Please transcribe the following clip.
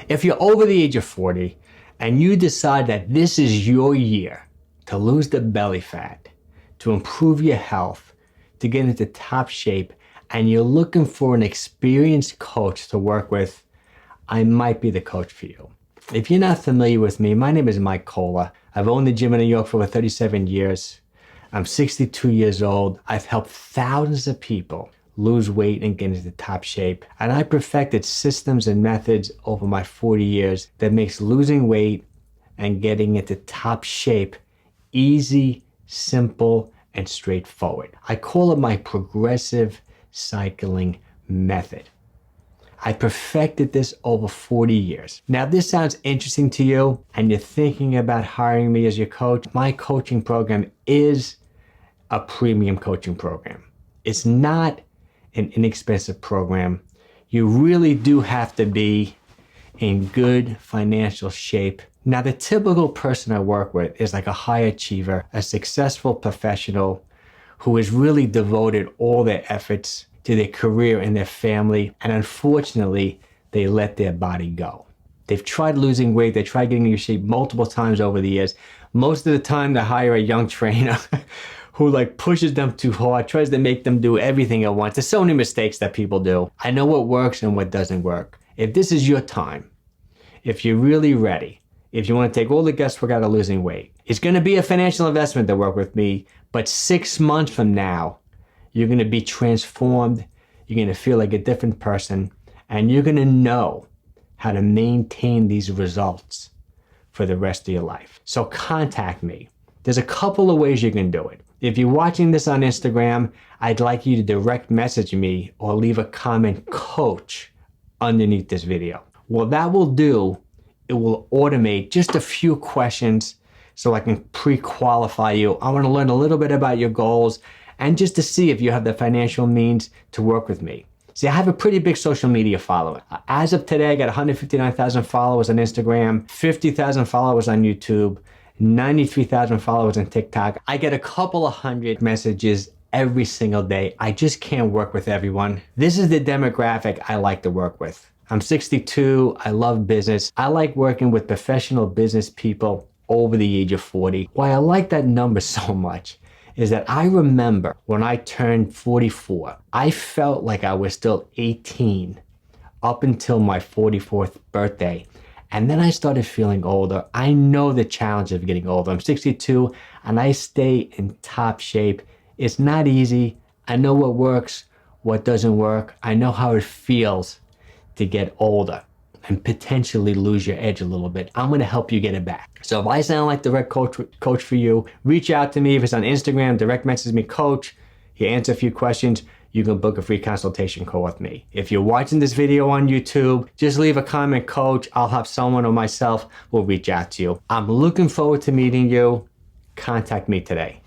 If you're over the age of 40 and you decide that this is your year to lose the belly fat, to improve your health, to get into top shape, and you're looking for an experienced coach to work with, I might be the coach for you. If you're not familiar with me, my name is Mike Kohler. I've owned the gym in New York for over 37 years. I'm 62 years old. I've helped thousands of people lose weight and get into top shape. And I perfected systems and methods over my 40 years that makes losing weight and getting into top shape easy, simple, and straightforward. I call it my progressive cycling method. I perfected this over 40 years. Now, if this sounds interesting to you and you're thinking about hiring me as your coach, my coaching program is a premium coaching program. It's not an inexpensive program. You really do have to be in good financial shape. Now, the typical person I work with is like a high achiever, a successful professional who has really devoted all their efforts to their career and their family, and unfortunately, they let their body go. They've tried losing weight, they tried getting into shape multiple times over the years. Most of the time, they hire a young trainer who pushes them too hard, tries to make them do everything at once. There's so many mistakes that people do. I know what works and what doesn't work. If this is your time, if you're really ready, if you want to take all the guesswork out of losing weight, it's going to be a financial investment to work with me, but 6 months from now, you're going to be transformed, you're going to feel like a different person, and you're going to know how to maintain these results for the rest of your life. So contact me. There's a couple of ways you can do it. If you're watching this on Instagram, I'd like you to direct message me or leave a comment, coach, underneath this video. What that will do, it will automate just a few questions so I can pre-qualify you. I want to learn a little bit about your goals and just to see if you have the financial means to work with me. See, I have a pretty big social media following. As of today, I got 159,000 followers on Instagram, 50,000 followers on YouTube, 93,000 followers on TikTok. I get a couple of hundred messages every single day. I just can't work with everyone. This is the demographic I like to work with. I'm 62, I love business. I like working with professional business people over the age of 40. Why I like that number so much is that I remember when I turned 44, I felt like I was still 18 up until my 44th birthday. And then I started feeling older. I know the challenge of getting older. I'm 62 and I stay in top shape. It's not easy. I know what works, what doesn't work. I know how it feels to get older and potentially lose your edge a little bit. I'm gonna help you get it back. So if I sound like the right coach for you, reach out to me. If it's on Instagram, direct message me, coach. You answer a few questions, you can book a free consultation call with me. If you're watching this video on YouTube, just leave a comment, coach. I'll have someone or myself will reach out to you. I'm looking forward to meeting you. Contact me today.